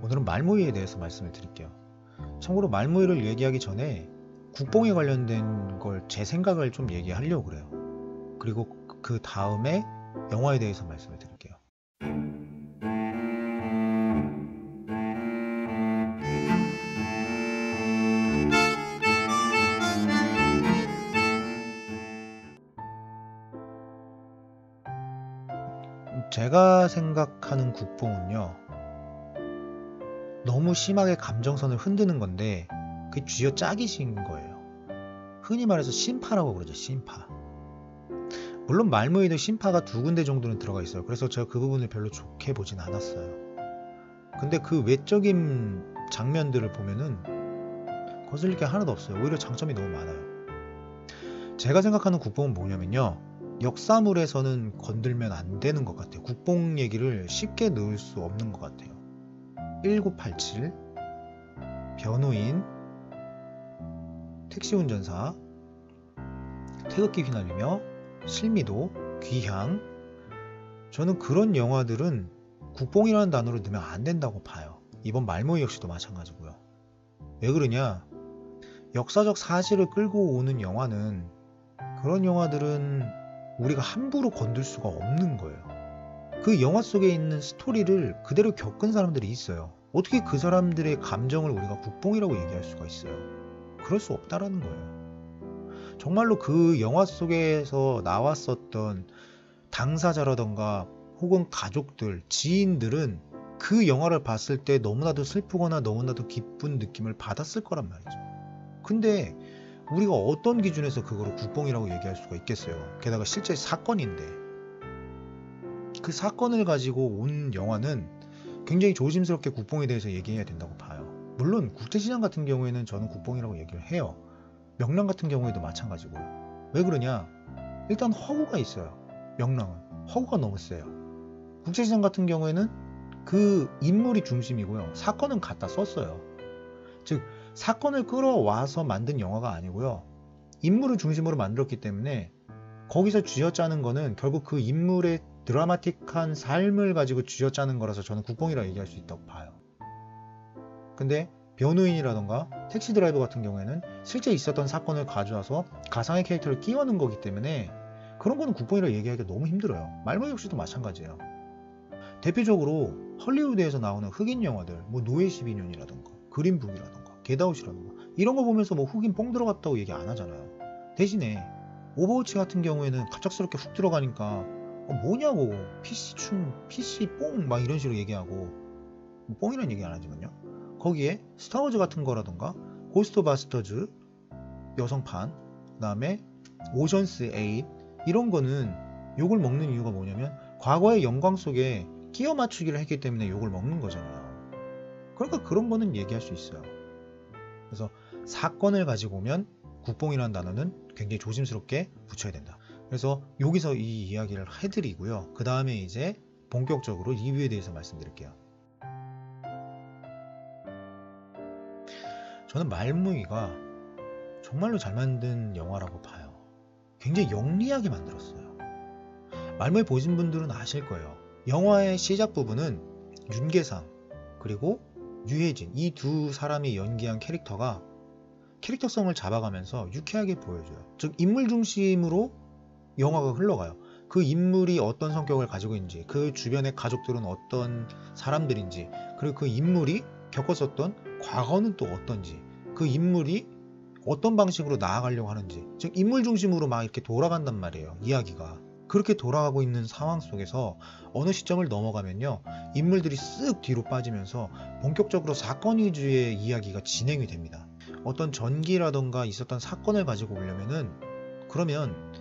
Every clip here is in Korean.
오늘은 말모이에 대해서 말씀을 드릴게요. 참고로 말모이를 얘기하기 전에 국뽕에 관련된 걸 제 생각을 좀 얘기하려고 그래요. 그리고 그 다음에 영화에 대해서 말씀을 드릴게요. 제가 생각하는 국뽕은요, 너무 심하게 감정선을 흔드는 건데 그게 쥐어짜기신 거예요. 흔히 말해서 심파라고 그러죠. 심파. 물론 말모이도 심파가 2군데 정도는 들어가 있어요. 그래서 제가 그 부분을 별로 좋게 보진 않았어요. 근데 그 외적인 장면들을 보면은 거슬릴 게 하나도 없어요. 오히려 장점이 너무 많아요. 제가 생각하는 국뽕은 뭐냐면요, 역사물에서는 건들면 안 되는 것 같아요. 국뽕 얘기를 쉽게 넣을 수 없는 것 같아요. 1987, 변호인, 택시운전사, 태극기 휘날리며, 실미도, 귀향. 저는 그런 영화들은 국뽕이라는 단어로 넣으면 안 된다고 봐요. 이번 말모이 역시도 마찬가지고요. 왜 그러냐? 역사적 사실을 끌고 오는 영화는, 그런 영화들은 우리가 함부로 건들 수가 없는 거예요. 그 영화 속에 있는 스토리를 그대로 겪은 사람들이 있어요. 어떻게 그 사람들의 감정을 우리가 국뽕이라고 얘기할 수가 있어요? 그럴 수 없다라는 거예요. 정말로 그 영화 속에서 나왔었던 당사자라던가 혹은 가족들, 지인들은 그 영화를 봤을 때 너무나도 슬프거나 너무나도 기쁜 느낌을 받았을 거란 말이죠. 근데 우리가 어떤 기준에서 그거를 국뽕이라고 얘기할 수가 있겠어요? 게다가 실제 사건인데, 그 사건을 가지고 온 영화는 굉장히 조심스럽게 국뽕에 대해서 얘기해야 된다고 봐요. 물론 국제시장 같은 경우에는 저는 국뽕이라고 얘기를 해요. 명랑 같은 경우에도 마찬가지고요. 왜 그러냐? 일단 허구가 있어요. 명랑은 허구가 너무 세요. 국제시장 같은 경우에는 그 인물이 중심이고요, 사건은 갖다 썼어요. 즉 사건을 끌어와서 만든 영화가 아니고요, 인물을 중심으로 만들었기 때문에 거기서 쥐어짜는 거는 결국 그 인물의 드라마틱한 삶을 가지고 쥐어짜는 거라서 저는 국뽕이라고 얘기할 수 있다고 봐요. 근데 변호인이라던가 택시 드라이버 같은 경우에는 실제 있었던 사건을 가져와서 가상의 캐릭터를 끼워넣은 거기 때문에 그런 거는 국뽕이라고 얘기하기가 너무 힘들어요. 말모 역시도 마찬가지예요. 대표적으로 헐리우드에서 나오는 흑인 영화들, 뭐 노예 12년이라던가 그린북이라던가 겟아웃이라던가 이런 거 보면서 뭐 흑인 뽕 들어갔다고 얘기 안 하잖아요. 대신에 오버워치 같은 경우에는 갑작스럽게 훅 들어가니까 뭐냐고, PC춤, PC뽕 막 이런 식으로 얘기하고, 뭐 뽕이라는 얘기 안 하지만요, 거기에 스타워즈 같은 거라던가 고스트바스터즈 여성판, 그 다음에 오션스 8 이런 거는 욕을 먹는 이유가 뭐냐면 과거의 영광 속에 끼워 맞추기를 했기 때문에 욕을 먹는 거잖아요. 그러니까 그런 거는 얘기할 수 있어요. 그래서 사건을 가지고 오면 국뽕이라는 단어는 굉장히 조심스럽게 붙여야 된다. 그래서 여기서 이 이야기를 해드리고요, 그 다음에 이제 본격적으로 리뷰에 대해서 말씀드릴게요. 저는 말무이가 정말로 잘 만든 영화라고 봐요. 굉장히 영리하게 만들었어요. 말무이 보신 분들은 아실 거예요. 영화의 시작 부분은 윤계상 그리고 유해진, 이 두 사람이 연기한 캐릭터가 캐릭터성을 잡아가면서 유쾌하게 보여줘요. 즉 인물 중심으로 영화가 흘러가요. 그 인물이 어떤 성격을 가지고 있는지, 그 주변의 가족들은 어떤 사람들인지, 그리고 그 인물이 겪었었던 과거는 또 어떤지, 그 인물이 어떤 방식으로 나아가려고 하는지, 즉 인물 중심으로 막 이렇게 돌아간단 말이에요. 이야기가 그렇게 돌아가고 있는 상황 속에서 어느 시점을 넘어가면요, 인물들이 쓱 뒤로 빠지면서 본격적으로 사건 위주의 이야기가 진행이 됩니다. 어떤 전기라던가 있었던 사건을 가지고 오려면은, 그러면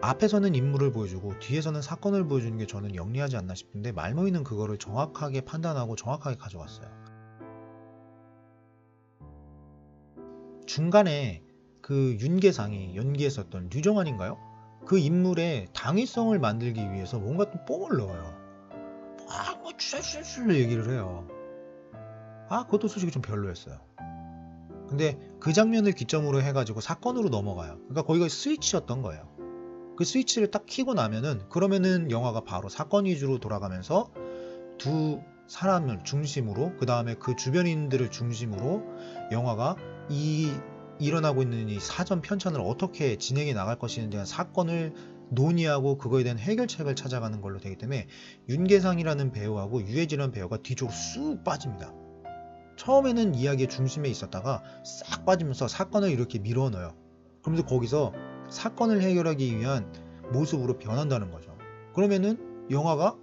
앞에서는 인물을 보여주고 뒤에서는 사건을 보여주는 게 저는 영리하지 않나 싶은데, 말모이는 그거를 정확하게 판단하고 정확하게 가져갔어요. 중간에 그 윤계상이 연기했었던 류정환인가요? 그 인물의 당위성을 만들기 위해서 뭔가 또 뽕을 넣어요. 뭐 쭈쭈쭈 얘기를 해요. 그것도 솔직히 좀 별로였어요. 근데 그 장면을 기점으로 해가지고 사건으로 넘어가요. 그러니까 거기가 스위치였던 거예요. 그 스위치를 딱 켜고 나면은, 그러면은 영화가 바로 사건 위주로 돌아가면서 두 사람을 중심으로, 그 다음에 그 주변인들을 중심으로 영화가 일어나고 있는 이 사전 편찬을 어떻게 진행해 나갈 것인에 대한 사건을 논의하고 그거에 대한 해결책을 찾아가는 걸로 되기 때문에 윤계상이라는 배우하고 유해진이라는 배우가 뒤쪽으로 쑥 빠집니다. 처음에는 이야기의 중심에 있었다가 싹 빠지면서 사건을 이렇게 밀어넣어요. 그러면서 거기서 사건을 해결하기 위한 모습으로 변한다는 거죠. 그러면은 영화가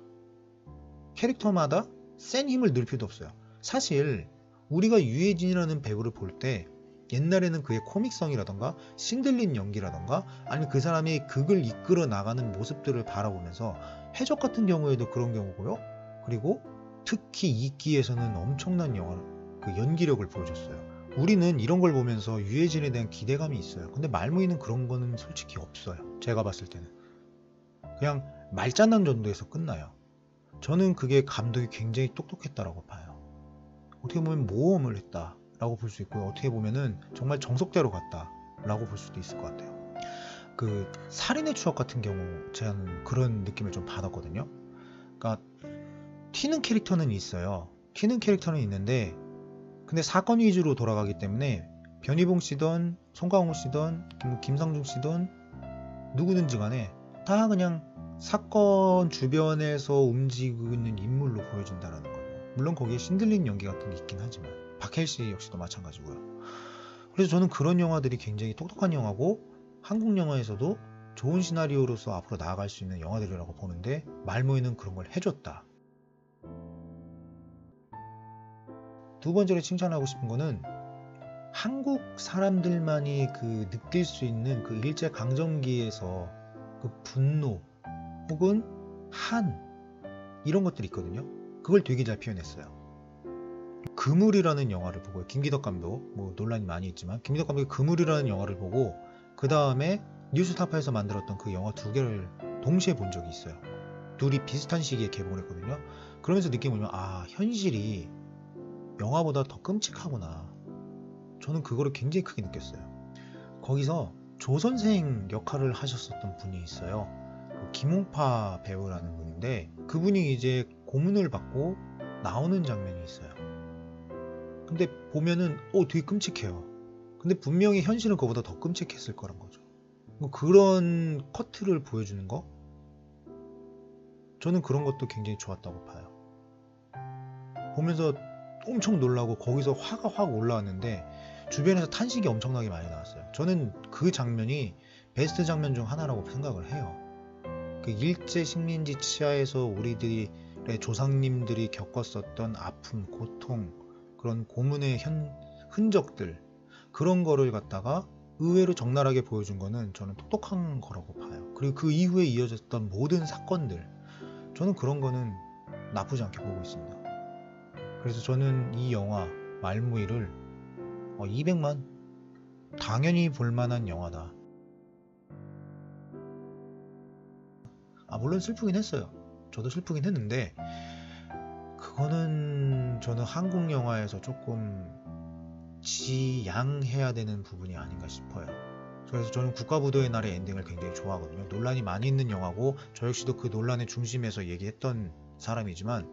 캐릭터마다 센 힘을 넣을 필요도 없어요. 사실 우리가 유해진이라는 배우를 볼 때 옛날에는 그의 코믹성이라던가 신들린 연기라던가 아니면 그 사람이 극을 이끌어 나가는 모습들을 바라보면서 해적 같은 경우에도 그런 경우고요. 그리고 특히 이끼에서는 엄청난 그 연기력을 보여줬어요. 우리는 이런 걸 보면서 유해진에 대한 기대감이 있어요. 근데 말무이는 그런 거는 솔직히 없어요. 제가 봤을 때는 그냥 말장난 정도에서 끝나요. 저는 그게 감독이 굉장히 똑똑했다라고 봐요. 어떻게 보면 모험을 했다라고 볼 수 있고요. 어떻게 보면은 정말 정석대로 갔다라고 볼 수도 있을 것 같아요. 그 살인의 추억 같은 경우 저는 그런 느낌을 좀 받았거든요. 그러니까 튀는 캐릭터는 있어요. 튀는 캐릭터는 있는데 근데 사건 위주로 돌아가기 때문에 변희봉 씨든 송강호 씨든 김상중 씨든 누구든지 간에 다 그냥 사건 주변에서 움직이고 있는 인물로 보여준다는 거죠. 물론 거기에 신들린 연기 같은 게 있긴 하지만 박해일 씨 역시도 마찬가지고요. 그래서 저는 그런 영화들이 굉장히 똑똑한 영화고 한국 영화에서도 좋은 시나리오로서 앞으로 나아갈 수 있는 영화들이라고 보는데 말모이는 그런 걸 해줬다. 두 번째로 칭찬하고 싶은 거는 한국 사람들만이 그 느낄 수 있는 그 일제강점기에서 그 분노 혹은 한 이런 것들이 있거든요. 그걸 되게 잘 표현했어요. 그물이라는 영화를 보고 김기덕 감독 뭐 논란이 많이 있지만 김기덕 감독이 그물이라는 영화를 보고 그 다음에 뉴스타파에서 만들었던 그 영화 두 개를 동시에 본 적이 있어요. 둘이 비슷한 시기에 개봉을 했거든요. 그러면서 느낀 게 뭐냐면 현실이 영화보다 더 끔찍하구나. 저는 그거를 굉장히 크게 느꼈어요. 거기서 조 선생 역할을 하셨었던 분이 있어요. 김홍파 배우라는 분인데 그분이 이제 고문을 받고 나오는 장면이 있어요. 근데 보면은 되게 끔찍해요. 근데 분명히 현실은 그거보다 더 끔찍했을 거란 거죠. 그런 커트를 보여주는 거 저는 그런 것도 굉장히 좋았다고 봐요. 보면서 엄청 놀라고 거기서 화가 확 올라왔는데 주변에서 탄식이 엄청나게 많이 나왔어요. 저는 그 장면이 베스트 장면 중 하나라고 생각을 해요. 그 일제 식민지 치하에서 우리들의 조상님들이 겪었었던 아픔, 고통, 그런 고문의 흔적들 그런 거를 갖다가 의외로 적나라하게 보여준 거는 저는 똑똑한 거라고 봐요. 그리고 그 이후에 이어졌던 모든 사건들 저는 그런 거는 나쁘지 않게 보고 있습니다. 그래서 저는 이 영화 말무이를 200만 당연히 볼만한 영화다. 물론 슬프긴 했어요. 저도 슬프긴 했는데 그거는 저는 한국 영화에서 조금 지양해야 되는 부분이 아닌가 싶어요. 그래서 저는 국가부도의 날의 엔딩을 굉장히 좋아하거든요. 논란이 많이 있는 영화고 저 역시도 그 논란의 중심에서 얘기했던 사람이지만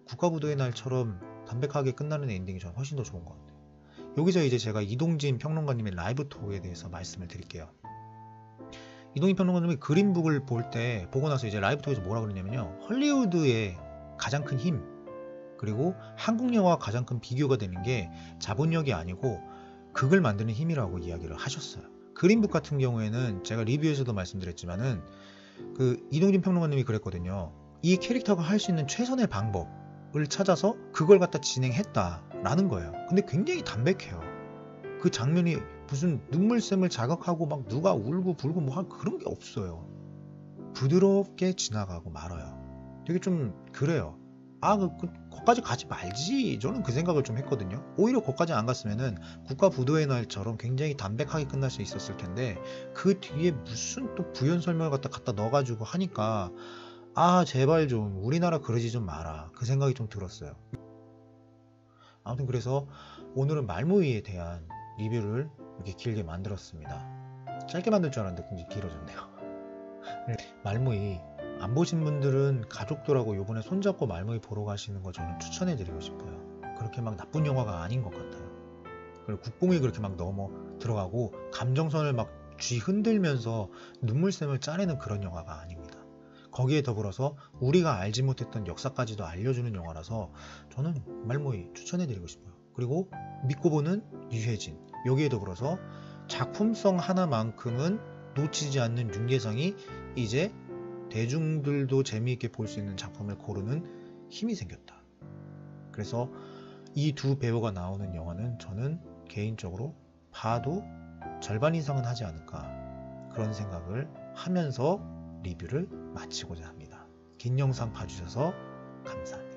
국가부도의 날처럼 담백하게 끝나는 엔딩이 저는 훨씬 더 좋은 것 같아요. 여기서 이제 제가 이동진 평론가님의 라이브 톡에 대해서 말씀을 드릴게요. 이동진 평론가님이 그린북을 보고 나서 이제 라이브 톡에서 뭐라 그러냐면요. 헐리우드의 가장 큰 힘 그리고 한국 영화와 가장 큰 비교가 되는 게 자본력이 아니고 극을 만드는 힘이라고 이야기를 하셨어요. 그린북 같은 경우에는 제가 리뷰에서도 말씀드렸지만은 그 이동진 평론가님이 그랬거든요. 이 캐릭터가 할 수 있는 최선의 방법을 찾아서 그걸 갖다 진행했다라는 거예요. 근데 굉장히 담백해요. 그 장면이 무슨 눈물샘을 자극하고 막 누가 울고 불고 뭐 그런 게 없어요. 부드럽게 지나가고 말아요. 되게 좀 그래요. 거기까지 가지 말지. 저는 그 생각을 좀 했거든요. 오히려 거기까지 안 갔으면은 국가부도의 날처럼 굉장히 담백하게 끝날 수 있었을 텐데 그 뒤에 무슨 또 부연 설명을 갖다 넣어가지고 하니까 제발 좀 우리나라 그러지 좀 마라. 그 생각이 좀 들었어요. 아무튼 그래서 오늘은 말무이에 대한 리뷰를 이렇게 길게 만들었습니다. 짧게 만들 줄 알았는데 굉장히 길어졌네요. 말무이 안 보신 분들은 가족들하고 요번에 손잡고 말모이 보러 가시는 거 저는 추천해 드리고 싶어요. 그렇게 막 나쁜 영화가 아닌 것 같아요. 그리고 국뽕이 그렇게 막 넘어 들어가고 감정선을 막 쥐 흔들면서 눈물샘을 짜내는 그런 영화가 아닙니다. 거기에 더불어서 우리가 알지 못했던 역사까지도 알려주는 영화라서 저는 말모이 추천해 드리고 싶어요. 그리고 믿고 보는 유해진, 여기에 더불어서 작품성 하나만큼은 놓치지 않는 윤계상이 이제 대중들도 재미있게 볼 수 있는 작품을 고르는 힘이 생겼다. 그래서 이 두 배우가 나오는 영화는 저는 개인적으로 봐도 절반 이상은 하지 않을까, 그런 생각을 하면서 리뷰를 마치고자 합니다. 긴 영상 봐주셔서 감사합니다.